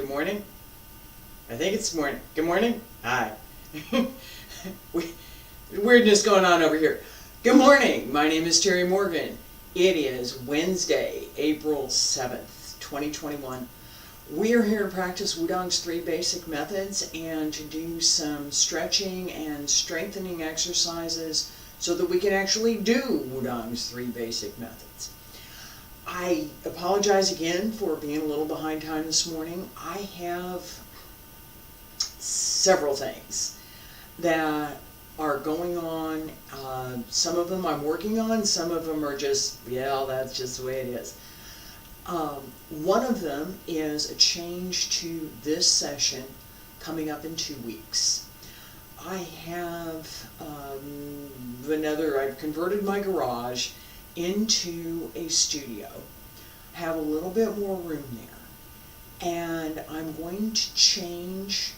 Good morning. I think it's morning. Good morning. Hi. Weirdness going on over here. Good morning. My name is Terry Morgan. It is Wednesday, April 7th, 2021. We are here to practice Wudang's 3 basic methods and to do some stretching and strengthening exercises so that we can actually do Wudang's 3 basic methods. I apologize again for being a little behind time this morning. I have several things that are going on. Some of them I'm working on, some of them are just, yeah, that's just the way it is. One of them is a change to this session coming up in 2 weeks. I have I've converted my garage into a studio, have a little bit more room there, and I'm going to change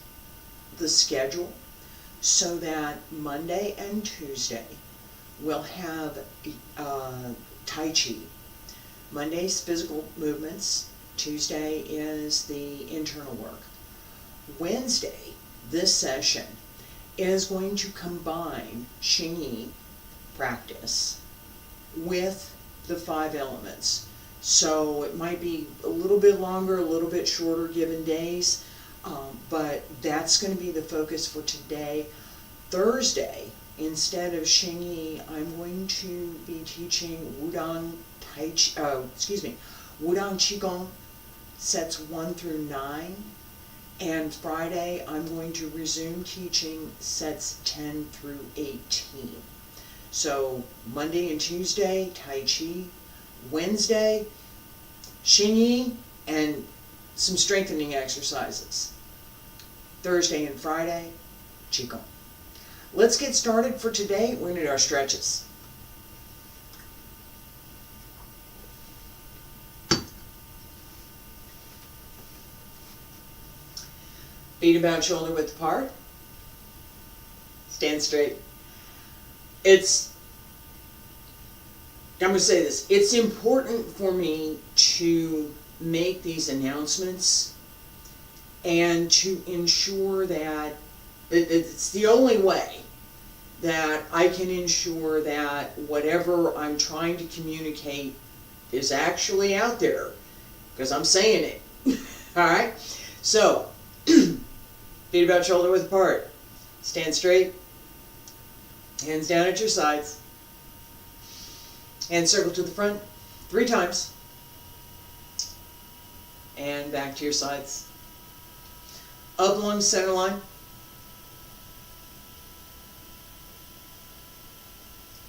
the schedule so that Monday and Tuesday we'll have Tai Chi. Monday's physical movements, Tuesday is the internal work. Wednesday, this session is going to combine Xingyi practice with the 5 elements. So it might be a little bit longer, a little bit shorter given days, but that's going to be the focus for today. Thursday, instead of Xingyi, I'm going to be teaching Wudang Wudang Qigong sets 1 through 9, and Friday I'm going to resume teaching sets 10 through 18. So Monday and Tuesday, Tai Chi. Wednesday, Xingyi and some strengthening exercises. Thursday and Friday, Qigong. Let's get started for today. We're going to do our stretches. Feet about shoulder width apart. Stand straight. I'm going to say this, it's important for me to make these announcements and to ensure that it's the only way that I can ensure that whatever I'm trying to communicate is actually out there, because I'm saying it. Alright? So, feet about shoulder width apart. Stand straight. Hands down at your sides. And circle to the front 3 times. And back to your sides. Up along center line.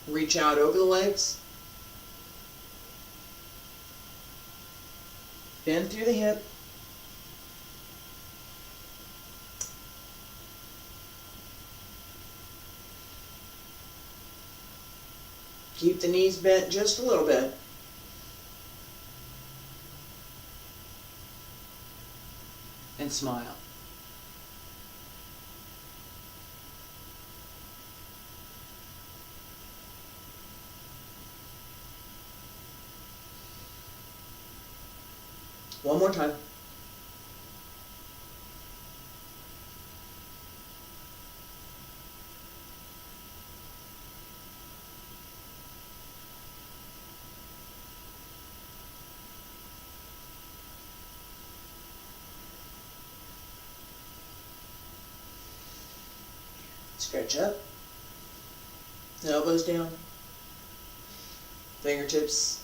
Reach out over the legs. Bend through the hip. Keep the knees bent just a little bit. And smile. One more time. Stretch up, elbows down, fingertips,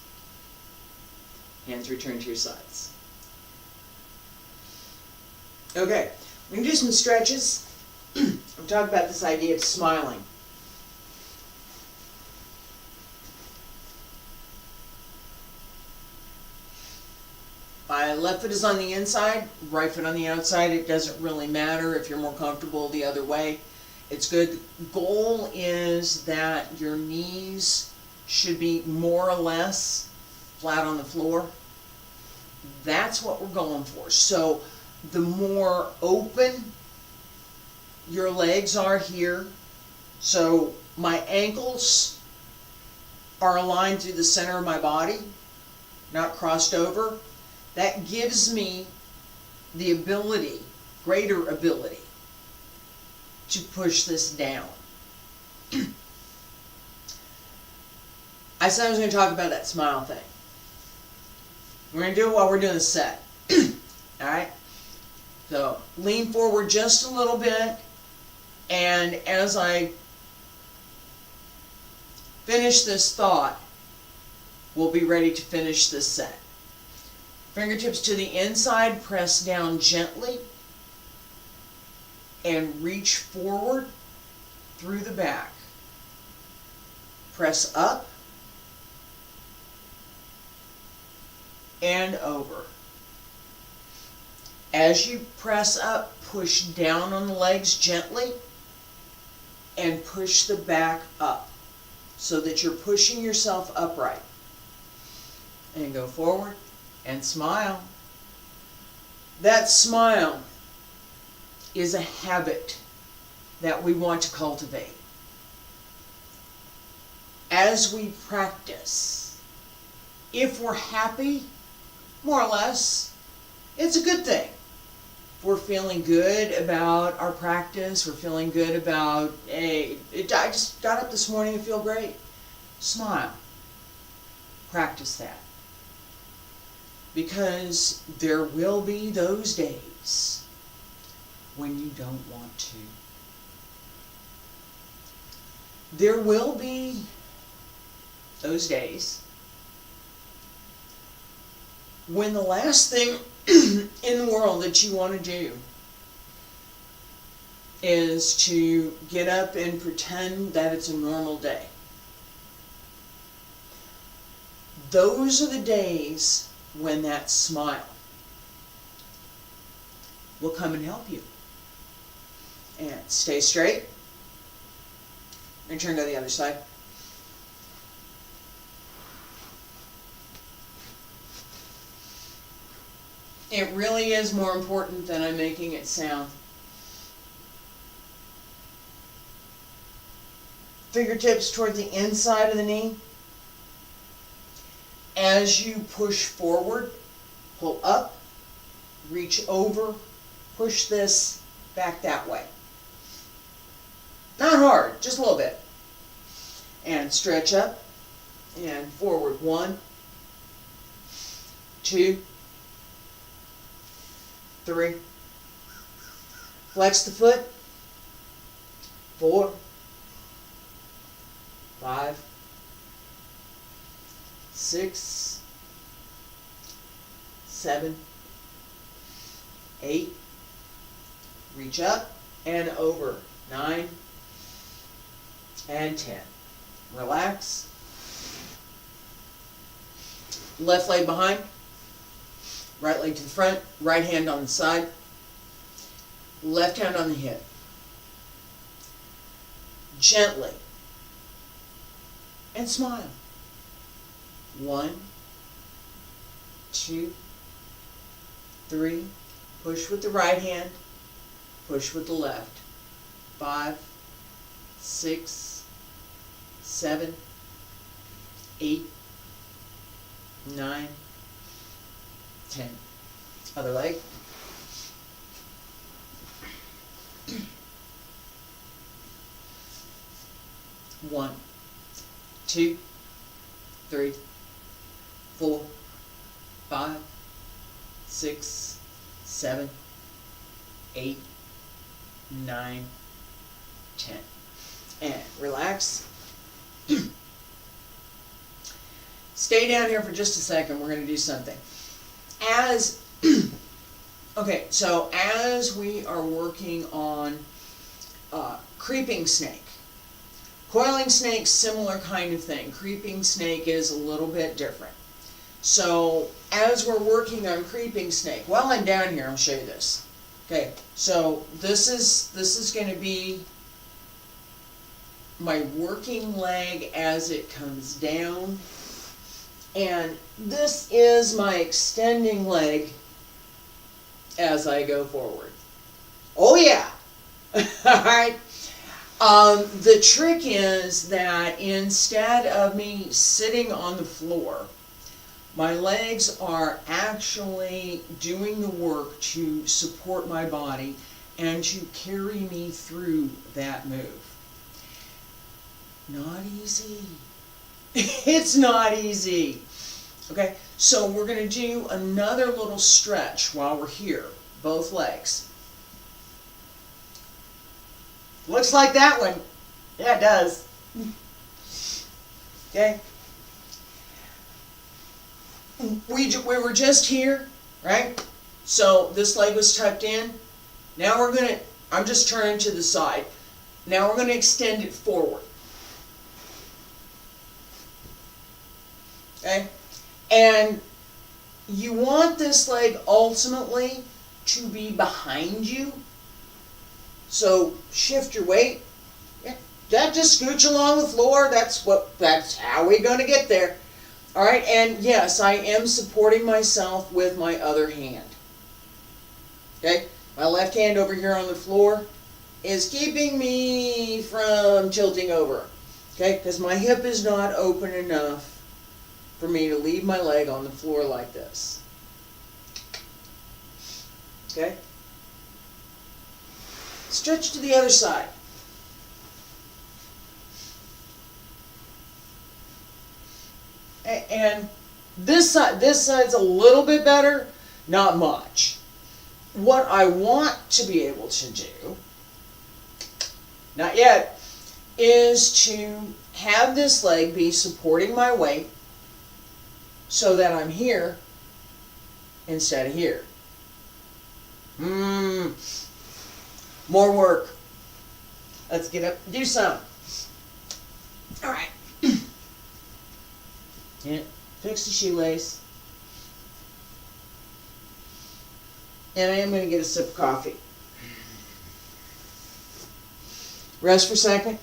hands return to your sides. Okay, we're going to do some stretches. I'm talking about this idea of smiling. My left foot is on the inside, right foot on the outside. It doesn't really matter if you're more comfortable the other way. It's good. The goal is that your knees should be more or less flat on the floor. That's what we're going for. So the more open your legs are here, so my ankles are aligned through the center of my body, not crossed over, that gives me the ability, greater ability, to push this down. I said I was going to talk about that smile thing. We're going to do it while we're doing the set. Alright? So, lean forward just a little bit, and as I finish this thought, we'll be ready to finish this set. Fingertips to the inside, press down gently, and reach forward through the back. Press up and over. As you press up, push down on the legs gently and push the back up so that you're pushing yourself upright. And go forward and smile. That smile is a habit that we want to cultivate. As we practice, if we're happy, more or less, it's a good thing. If we're feeling good about our practice, we're feeling good about, hey, I just got up this morning and feel great. Smile. Practice that. Because there will be those days when you don't want to. There will be those days when the last thing in the world that you want to do is to get up and pretend that it's a normal day. Those are the days when that smile will come and help you. And stay straight. And turn to the other side. It really is more important than I'm making it sound. Fingertips toward the inside of the knee. As you push forward, pull up, reach over, push this back that way. Not hard, just a little bit. And stretch up and forward. 1, 2, 3. Flex the foot. 4, 5, 6, 7, 8. Reach up and over. 9 and 10. Relax. Left leg behind. Right leg to the front. Right hand on the side. Left hand on the hip. Gently. And smile. 1, 2, 3. Push with the right hand. Push with the left. 5, 6, 7, 8, 9, 10. Other leg. One, 2, 3, 4, 5, 6, 7, 8, 9, 10. And relax. Stay down here for just a second. We're going to do something. Okay, so as we are working on creeping snake, coiling snake, similar kind of thing. Creeping snake is a little bit different. So as we're working on creeping snake, while I'm down here, I'll show you this. Okay, so this is going to be my working leg as it comes down, and this is my extending leg as I go forward. Oh yeah! Alright. The trick is that instead of me sitting on the floor, My legs are actually doing the work to support my body and to carry me through that move. Not easy. It's not easy. Okay, so we're going to do another little stretch while we're here, both legs. Looks like that one. Yeah, it does. Okay. We were just here, right? So this leg was tucked in. Now I'm just turning to the side. Now we're going to extend it forward. Okay? And you want this leg ultimately to be behind you. So shift your weight. Yeah, that just scooch along the floor. That's how we're going to get there. All right, and yes, I am supporting myself with my other hand. Okay, my left hand over here on the floor is keeping me from tilting over. Okay, because my hip is not open enough for me to leave my leg on the floor like this. Okay, stretch to the other side. And this side's a little bit better, not much. What I want to be able to do, not yet, is to have this leg be supporting my weight so that I'm here instead of here. More work. Let's get up and do some. All right. Yeah, fix the shoelace. And I am going to get a sip of coffee. Rest for a second.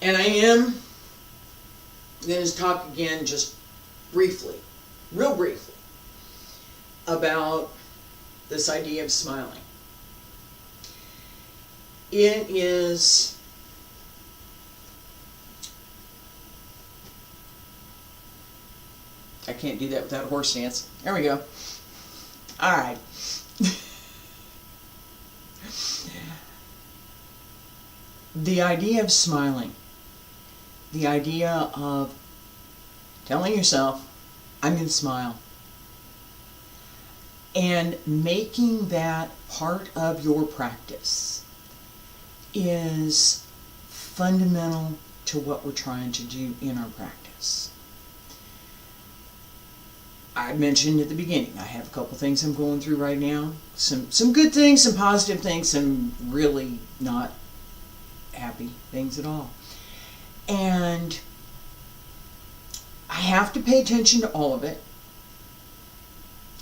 And I am going to talk again just briefly, real briefly, about this idea of smiling. It is I can't do that without a horse stance. There we go. All right. The idea of smiling, the idea of telling yourself, I'm going to smile, and making that part of your practice is fundamental to what we're trying to do in our practice. I mentioned at the beginning, I have a couple things I'm going through right now. Some good things, some positive things, some really not happy things at all. And I have to pay attention to all of it.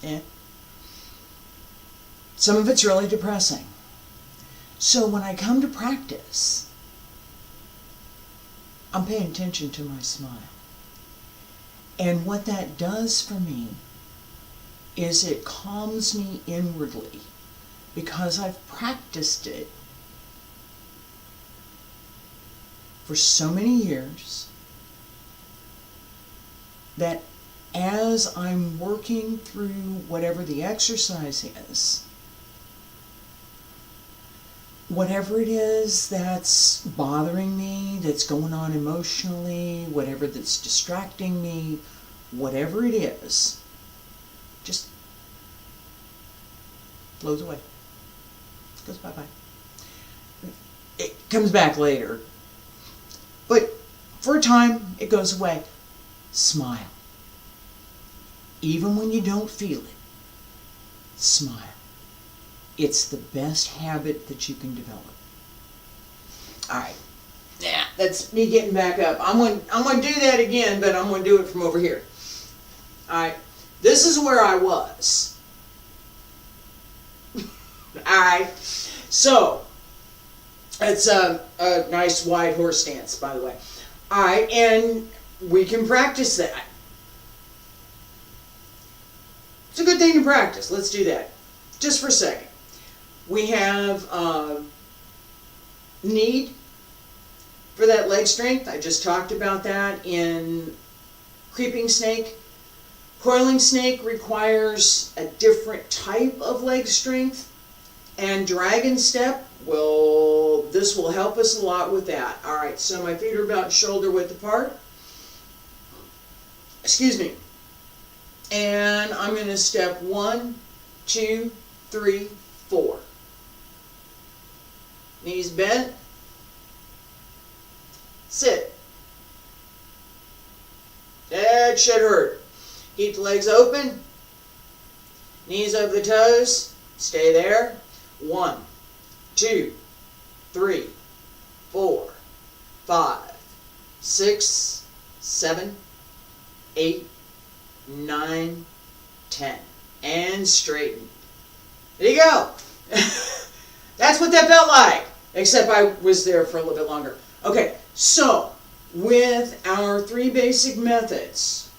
And some of it's really depressing. So when I come to practice, I'm paying attention to my smile. And what that does for me is it calms me inwardly because I've practiced it for so many years that as I'm working through whatever the exercise is, whatever it is that's bothering me, that's going on emotionally, whatever that's distracting me, whatever it is, just flows away. Goes bye-bye. It comes back later. But for a time, it goes away. Smile. Even when you don't feel it, smile. It's the best habit that you can develop. All right. Yeah, that's me getting back up. I'm going to do that again, but I'm going to do it from over here. All right. This is where I was. All right. So, it's a nice wide horse stance, by the way. All right, and we can practice that. It's a good thing to practice. Let's do that. Just for a second. We have need for that leg strength. I just talked about that in creeping snake. Coiling snake requires a different type of leg strength. And dragon step, well, this will help us a lot with that. All right, so my feet are about shoulder width apart. Excuse me. And I'm going to step 1, 2, 3, 4. Knees bent. Sit. That should hurt. Keep the legs open. Knees over the toes. Stay there. 1, 2, 3, 4, 5, 6, 7, 8, 9, 10. And straighten. There you go. That's what that felt like. Except I was there for a little bit longer. Okay, so with our 3 basic methods,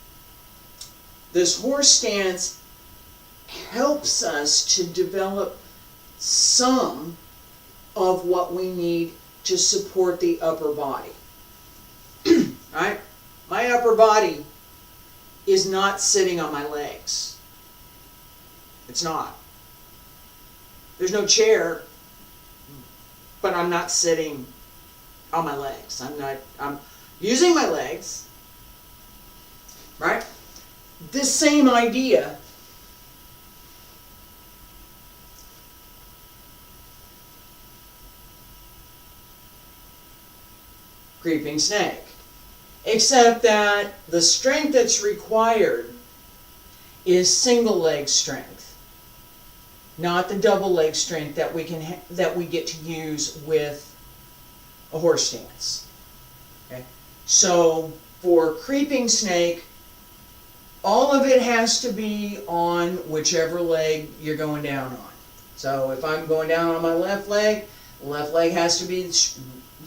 this horse stance helps us to develop some of what we need to support the upper body. Right? My upper body is not sitting on my legs. It's not. There's no chair, but I'm not sitting on my legs. I'm using my legs. Right? This same idea creeping snake. Except that the strength that's required is single leg strength, not the double leg strength that we get to use with a horse stance. Okay? So for creeping snake, all of it has to be on whichever leg you're going down on. So if I'm going down on my left leg has to be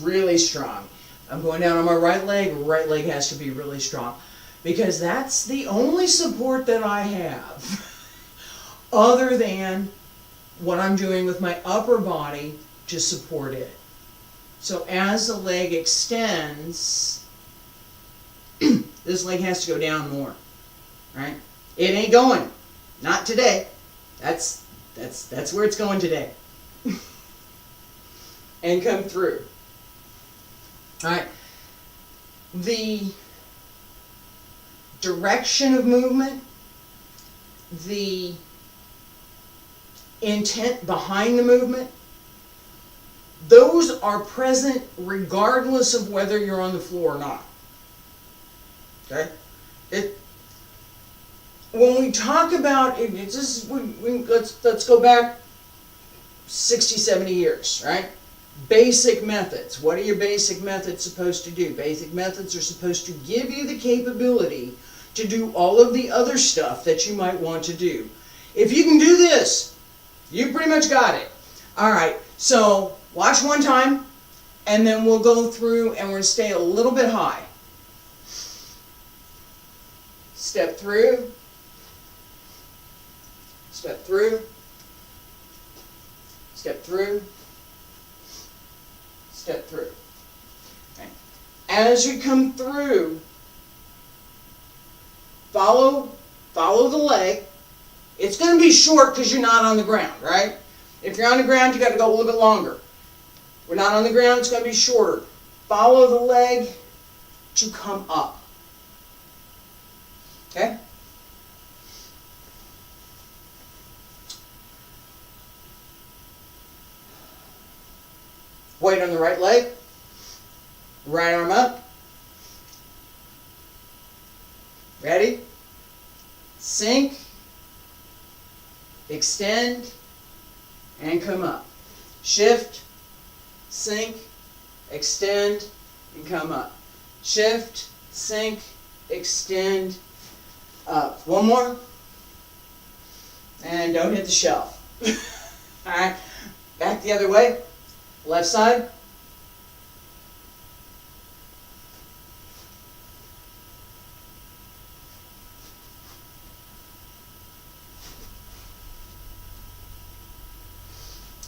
really strong. I'm going down on my right leg has to be really strong. Because that's the only support that I have other than what I'm doing with my upper body to support it. So as the leg extends, this leg has to go down more. Right? It ain't going. Not today. That's where it's going today. And come through. Alright, the direction of movement, the intent behind the movement, those are present regardless of whether you're on the floor or not. Okay? When we talk about it, let's go back 60, 70 years, right? Basic methods. What are your basic methods supposed to do? Basic methods are supposed to give you the capability to do all of the other stuff that you might want to do. If you can do this, you pretty much got it. Alright, so watch one time, and then we'll go through and we'll stay a little bit high. Step through. Step through. Step through. Step through. Okay. As you come through, follow the leg. It's going to be short because you're not on the ground, right? If you're on the ground, you got to go a little bit longer. We're not on the ground, it's going to be shorter. Follow the leg to come up. Okay? Weight on the right leg. Right arm up. Ready? Sink. Extend. And come up. Shift. Sink. Extend. And come up. Shift. Sink. Extend. Up. One more. And don't hit the shelf. Alright. Back the other way. Left side.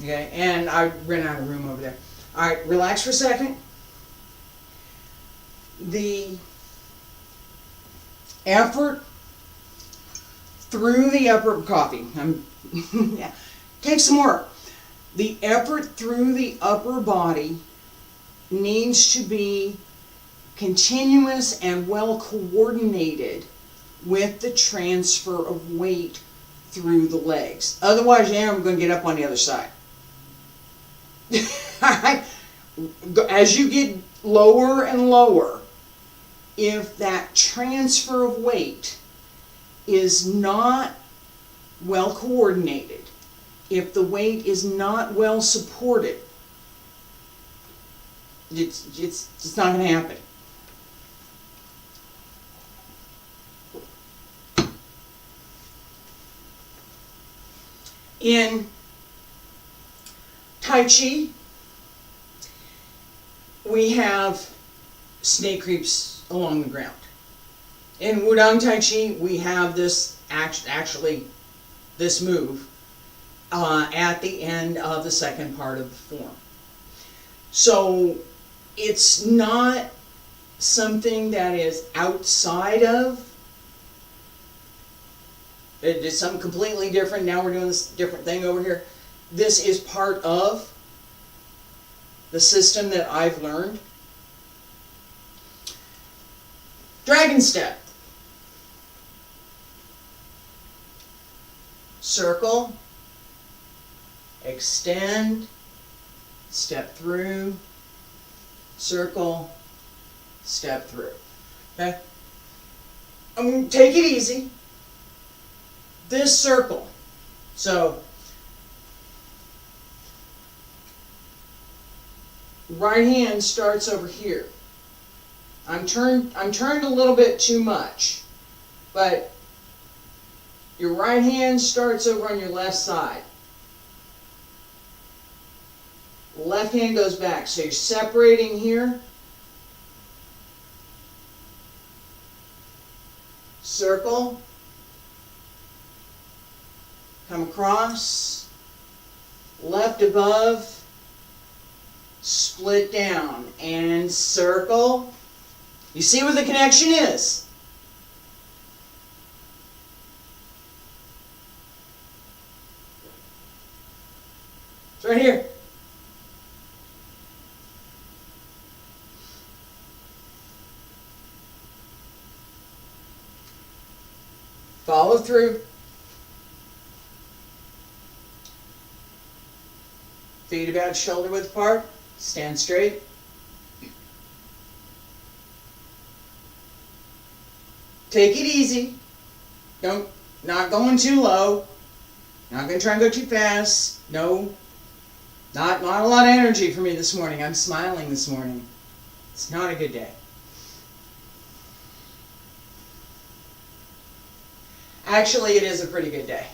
Okay, and I ran out of room over there. All right, relax for a second. The effort through the upper coffee. Yeah, take some more. The effort through the upper body needs to be continuous and well coordinated with the transfer of weight through the legs. Otherwise, yeah, I'm going to get up on the other side. As you get lower and lower, if that transfer of weight is not well coordinated, if the weight is not well supported, it's not going to happen. In Tai Chi, we have snake creeps along the ground. In Wudang Tai Chi, we have this actually this move at the end of the second part of the form. So it's not something that is outside of. It's something completely different. Now we're doing this different thing over here. This is part of the system that I've learned. Dragon step. Circle, extend, step through, circle, step through. Okay? I'm going to take it easy. This circle. So, right hand starts over here. I'm turned a little bit too much, but your right hand starts over on your left side. Left hand goes back. So you're separating here. Circle. Come across. Left above. Split down. And circle. You see where the connection is? It's right here. Follow through. Feet about shoulder width apart. Stand straight. Take it easy. Not going too low. Not going to try and go too fast. No. Not a lot of energy for me this morning. I'm smiling this morning. It's not a good day. Actually, it is a pretty good day.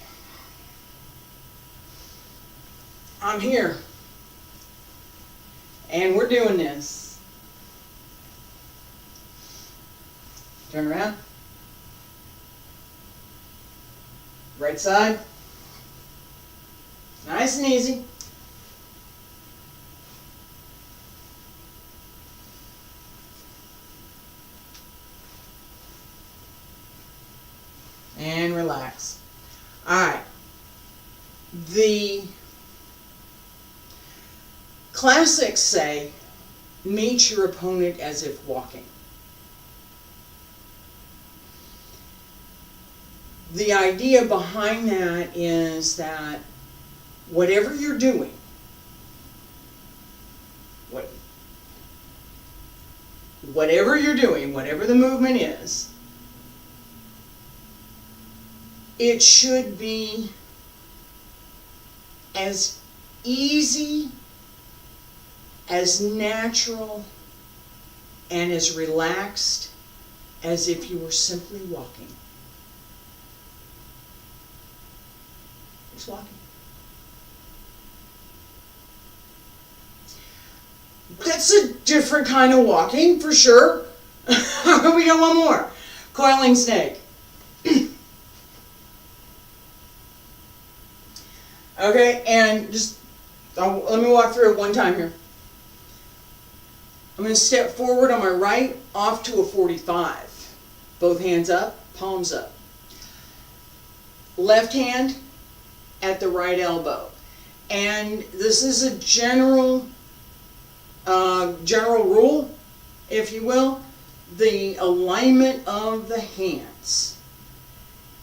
I'm here. And we're doing this. Turn around. Right side. Nice and easy. And relax. Alright. The classics say, meet your opponent as if walking. The idea behind that is that whatever you're doing, whatever you're doing, whatever the movement is, it should be as easy, as natural, and as relaxed as if you were simply walking. Just walking. That's a different kind of walking, for sure. We got one more. Coiling snake. Okay, and just Let me walk through it one time here. I'm going to step forward on my right, off to a 45. Both hands up, palms up. Left hand at the right elbow. And this is a general rule, if you will. The alignment of the hands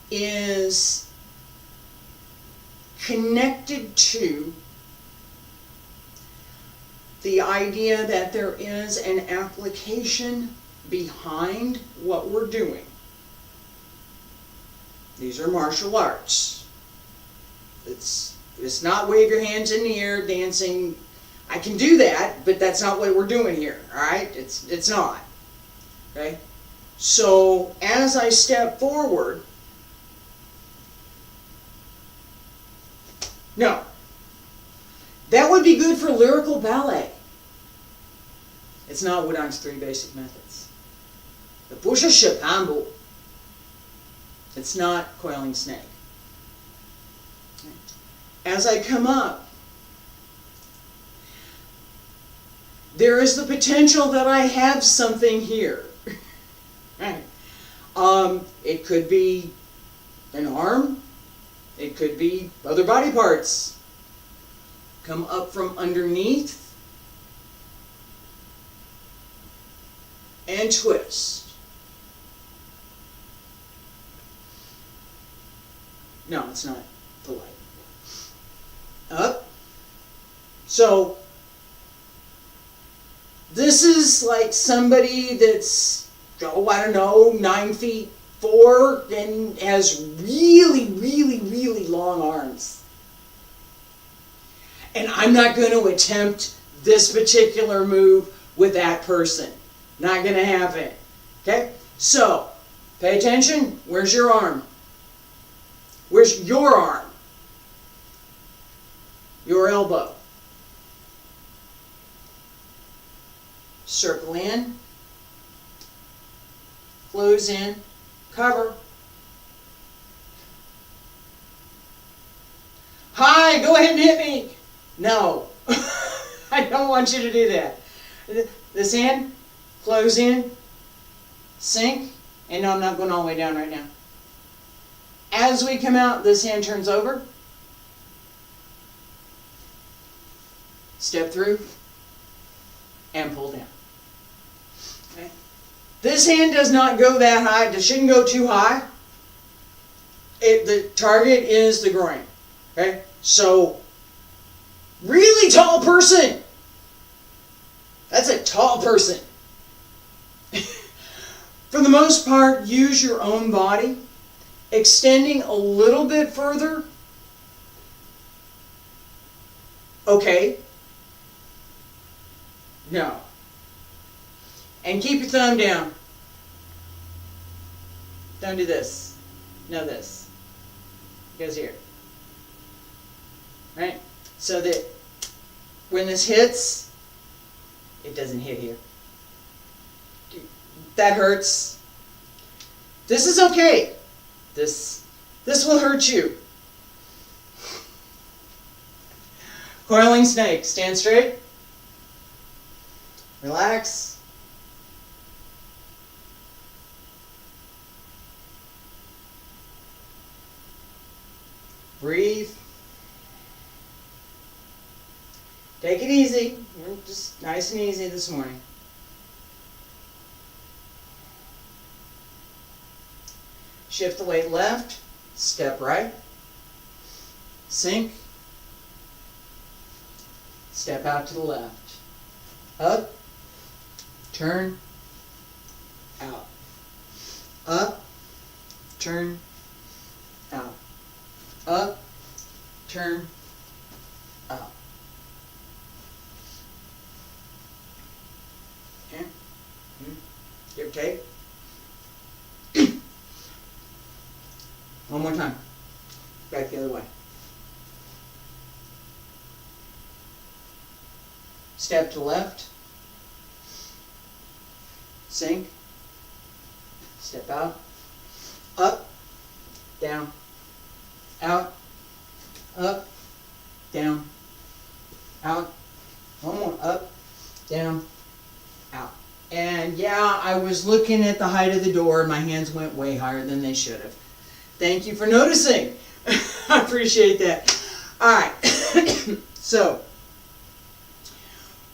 is connected to the idea that there is an application behind what we're doing. These are martial arts. It's not wave your hands in the air dancing. I can do that, but that's not what we're doing here, all right? It's not. Okay? So as I step forward, no. That would be good for lyrical ballet. It's not Wudang's 3 basic methods. The Pusha Shapambu. It's not coiling snake. As I come up, there is the potential that I have something here. Right. It could be an arm. It could be other body parts. Come up from underneath and twist. No, it's not polite. Up. So this is like somebody that's, I don't know, 9'4" and has really, really, really long arms. And I'm not going to attempt this particular move with that person. Not going to happen. Okay? So, pay attention. Where's your arm? Where's your arm? Your elbow. Circle in. Close in. Cover. Hi, go ahead and hit me. No, I don't want you to do that. This hand, close in, sink, and no, I'm not going all the way down right now. As we come out, this hand turns over, step through, and pull down. Okay. This hand does not go that high, it shouldn't go too high. The target is the groin. Okay, so really tall person. That's a tall person. For the most part, use your own body. Extending a little bit further. Okay. No. And keep your thumb down. Don't do this. No, this. It goes here. Right? So that when this hits, it doesn't hit here. That hurts. This is okay. This will hurt you. Coiling snake. Stand straight. Relax. Breathe. Take it easy. We're just nice and easy this morning. Shift the weight left. Step right. Sink. Step out to the left. Up. Turn. Out. Up. Turn. Out. Up. Turn. Out. Okay. Give take. One more time. Back the other way. Step to left. Sink. Step out. Up. Down. Out. Up. Down. out, one more, up, down, out. And yeah, I was looking at the height of the door and my hands went way higher than they should have. Thank you for noticing. I appreciate that. Alright, so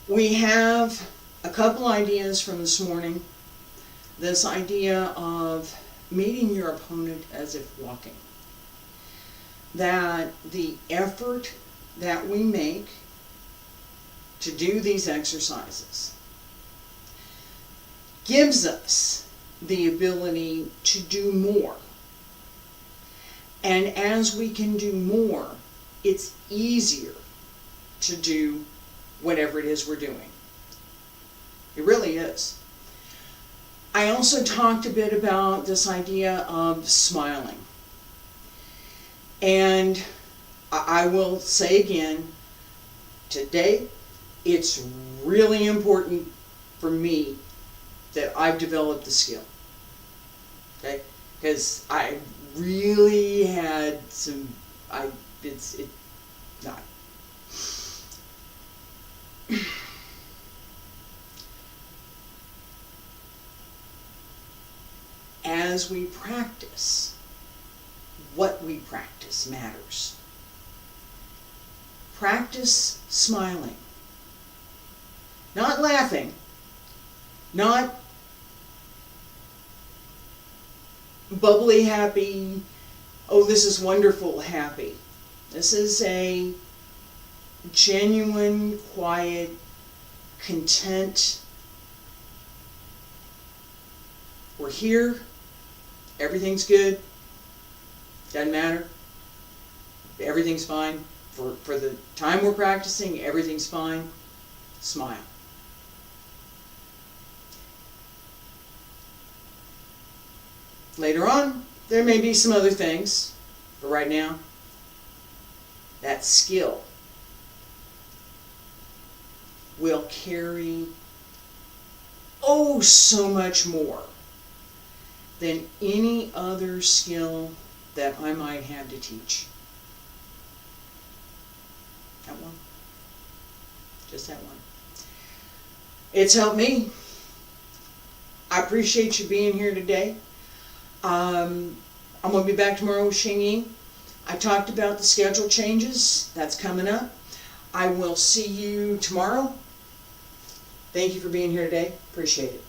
we have a couple ideas from this morning. This idea of meeting your opponent as if walking. That the effort that we make to do these exercises gives us the ability to do more. And as we can do more, it's easier to do whatever it is we're doing. It really is. I also talked a bit about this idea of smiling. And I will say again, today, it's really important for me that I've developed the skill. Okay? Because I really had some, not. As we practice, what we practice matters. Practice smiling. Not laughing. Not bubbly happy, oh this is wonderful happy. This is a genuine, quiet, content. We're here. Everything's good. Doesn't matter. Everything's fine. For the time we're practicing, everything's fine. Smile. Later on, there may be some other things, but right now, that skill will carry oh so much more than any other skill that I might have to teach. That one. Just that one. It's helped me. I appreciate you being here today. I'm going to be back tomorrow with Xing Ying. I talked about the schedule changes. That's coming up. I will see you tomorrow. Thank you for being here today. Appreciate it.